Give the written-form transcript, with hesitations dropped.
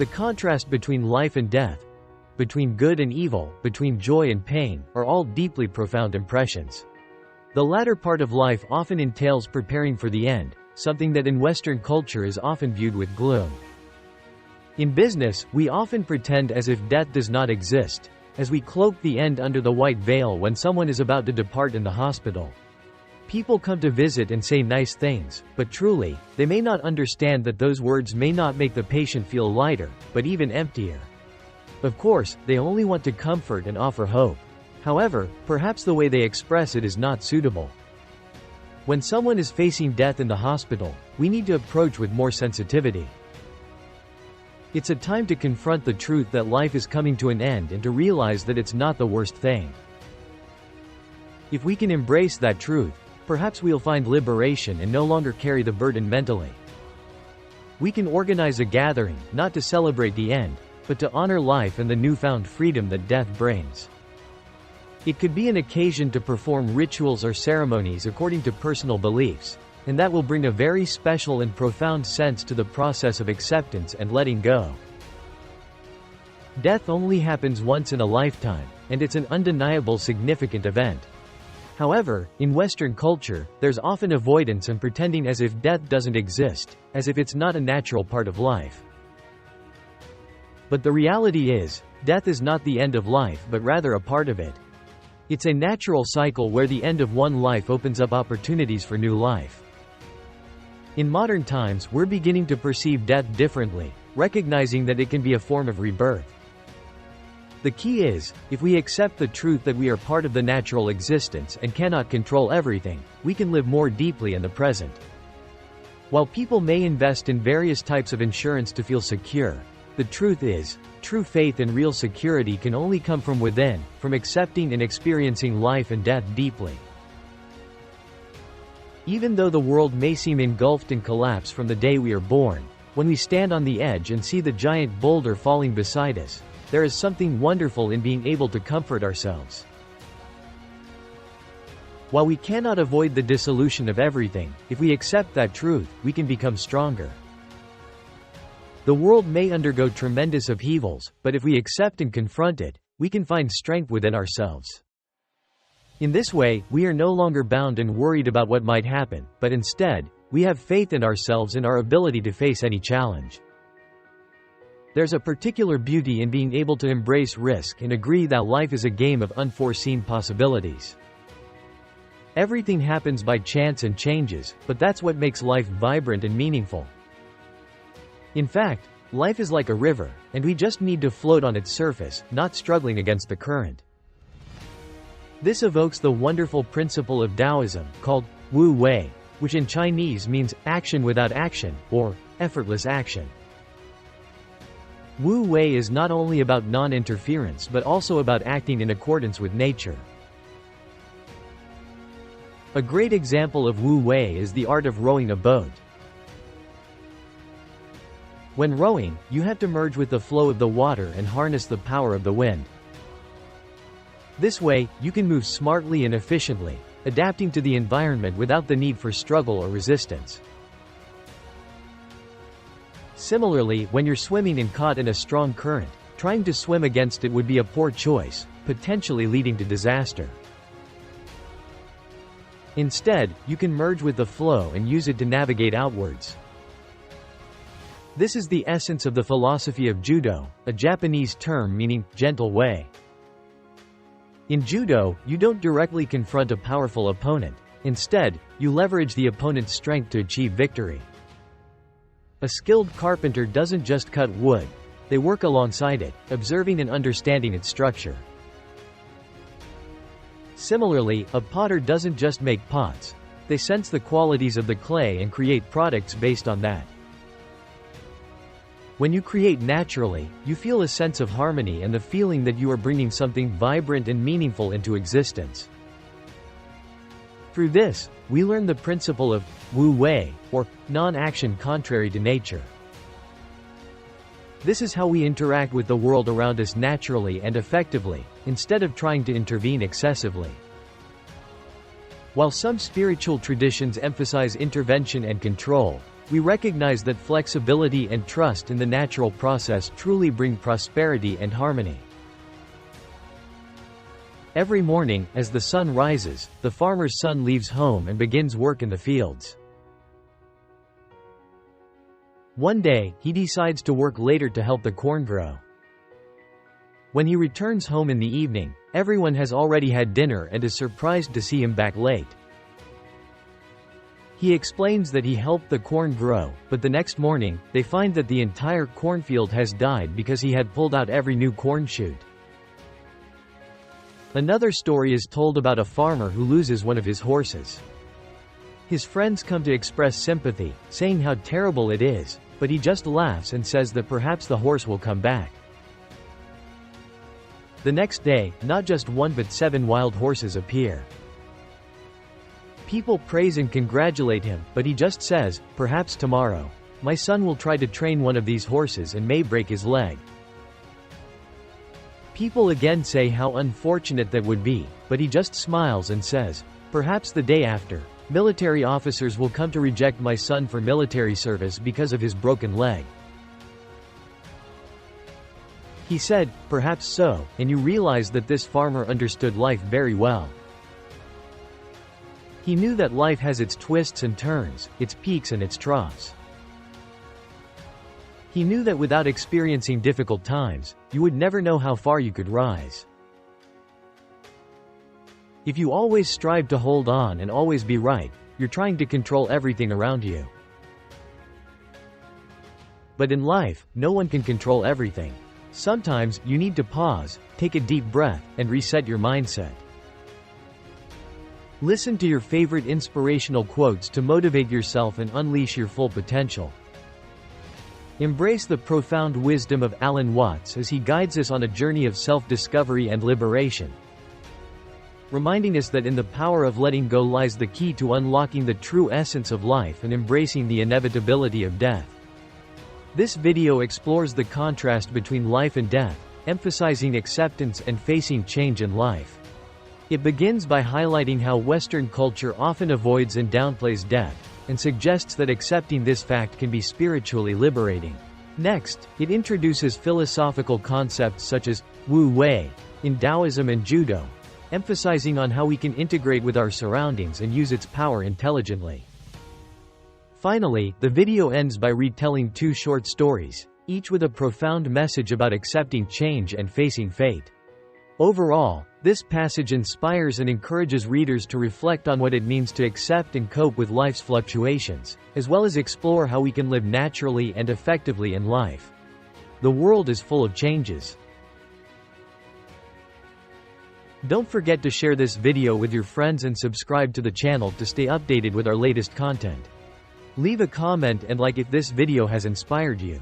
The contrast between life and death, between good and evil, between joy and pain, are all deeply profound impressions. The latter part of life often entails preparing for the end, something that in Western culture is often viewed with gloom. In business, we often pretend as if death does not exist, as we cloak the end under the white veil when someone is about to depart in the hospital. People come to visit and say nice things, but truly, they may not understand that those words may not make the patient feel lighter, but even emptier. Of course, they only want to comfort and offer hope. However, perhaps the way they express it is not suitable. When someone is facing death in the hospital, we need to approach with more sensitivity. It's a time to confront the truth that life is coming to an end and to realize that it's not the worst thing. If we can embrace that truth, perhaps we'll find liberation and no longer carry the burden mentally. We can organize a gathering, not to celebrate the end, but to honor life and the newfound freedom that death brings. It could be an occasion to perform rituals or ceremonies according to personal beliefs, and that will bring a very special and profound sense to the process of acceptance and letting go. Death only happens once in a lifetime, and it's an undeniable significant event. However, in Western culture, there's often avoidance and pretending as if death doesn't exist, as if it's not a natural part of life. But the reality is, death is not the end of life but rather a part of it. It's a natural cycle where the end of one life opens up opportunities for new life. In modern times, we're beginning to perceive death differently, recognizing that it can be a form of rebirth. The key is, if we accept the truth that we are part of the natural existence and cannot control everything, we can live more deeply in the present. While people may invest in various types of insurance to feel secure, the truth is, true faith and real security can only come from within, from accepting and experiencing life and death deeply. Even though the world may seem engulfed in collapse from the day we are born, when we stand on the edge and see the giant boulder falling beside us, there is something wonderful in being able to comfort ourselves. While we cannot avoid the dissolution of everything, if we accept that truth, we can become stronger. The world may undergo tremendous upheavals, but if we accept and confront it, we can find strength within ourselves. In this way, we are no longer bound and worried about what might happen, but instead, we have faith in ourselves and our ability to face any challenge. There's a particular beauty in being able to embrace risk and agree that life is a game of unforeseen possibilities. Everything happens by chance and changes, but that's what makes life vibrant and meaningful. In fact, life is like a river, and we just need to float on its surface, not struggling against the current. This evokes the wonderful principle of Taoism, called Wu Wei, which in Chinese means action without action, or effortless action. Wu Wei is not only about non-interference but also about acting in accordance with nature. A great example of Wu Wei is the art of rowing a boat. When rowing, you have to merge with the flow of the water and harness the power of the wind. This way, you can move smartly and efficiently, adapting to the environment without the need for struggle or resistance. Similarly, when you're swimming and caught in a strong current, trying to swim against it would be a poor choice, potentially leading to disaster. Instead, you can merge with the flow and use it to navigate outwards. This is the essence of the philosophy of Judo, a Japanese term meaning gentle way. In Judo, you don't directly confront a powerful opponent. Instead, you leverage the opponent's strength to achieve victory. A skilled carpenter doesn't just cut wood, they work alongside it, observing and understanding its structure. Similarly, a potter doesn't just make pots, they sense the qualities of the clay and create products based on that. When you create naturally, you feel a sense of harmony and the feeling that you are bringing something vibrant and meaningful into existence. Through this, we learn the principle of Wu Wei, or non-action contrary to nature. This is how we interact with the world around us naturally and effectively, instead of trying to intervene excessively. While some spiritual traditions emphasize intervention and control, We recognize that flexibility and trust in the natural process truly bring prosperity and harmony. Every morning, as the sun rises, the farmer's son leaves home and begins work in the fields. One day, he decides to work later to help the corn grow. When he returns home in the evening, everyone has already had dinner and is surprised to see him back late. He explains that he helped the corn grow, but the next morning, they find that the entire cornfield has died because he had pulled out every new corn shoot. Another story is told about a farmer who loses one of his horses. His friends come to express sympathy, saying how terrible it is, but he just laughs and says that perhaps the horse will come back. The next day, not just one but 7 wild horses appear. People praise and congratulate him, but he just says, "Perhaps tomorrow, my son will try to train one of these horses and may break his leg." People again say how unfortunate that would be, but he just smiles and says, "Perhaps the day after, military officers will come to reject my son for military service because of his broken leg." He said, "Perhaps so," and you realize that this farmer understood life very well. He knew that life has its twists and turns, its peaks and its troughs. He knew that without experiencing difficult times, you would never know how far you could rise. If you always strive to hold on and always be right, you're trying to control everything around you. But in life, no one can control everything. Sometimes, you need to pause, take a deep breath, and reset your mindset. Listen to your favorite inspirational quotes to motivate yourself and unleash your full potential. Embrace the profound wisdom of Alan Watts as he guides us on a journey of self-discovery and liberation, reminding us that in the power of letting go lies the key to unlocking the true essence of life and embracing the inevitability of death. This video explores the contrast between life and death, emphasizing acceptance and facing change in life. It begins by highlighting how Western culture often avoids and downplays death, and suggests that accepting this fact can be spiritually liberating. Next, it introduces philosophical concepts such as Wu Wei in Taoism and Judo, emphasizing on how we can integrate with our surroundings and use its power intelligently. Finally, the video ends by retelling 2 short stories, each with a profound message about accepting change and facing fate. Overall, this passage inspires and encourages readers to reflect on what it means to accept and cope with life's fluctuations, as well as explore how we can live naturally and effectively in life. The world is full of changes. Don't forget to share this video with your friends and subscribe to the channel to stay updated with our latest content. Leave a comment and like if this video has inspired you.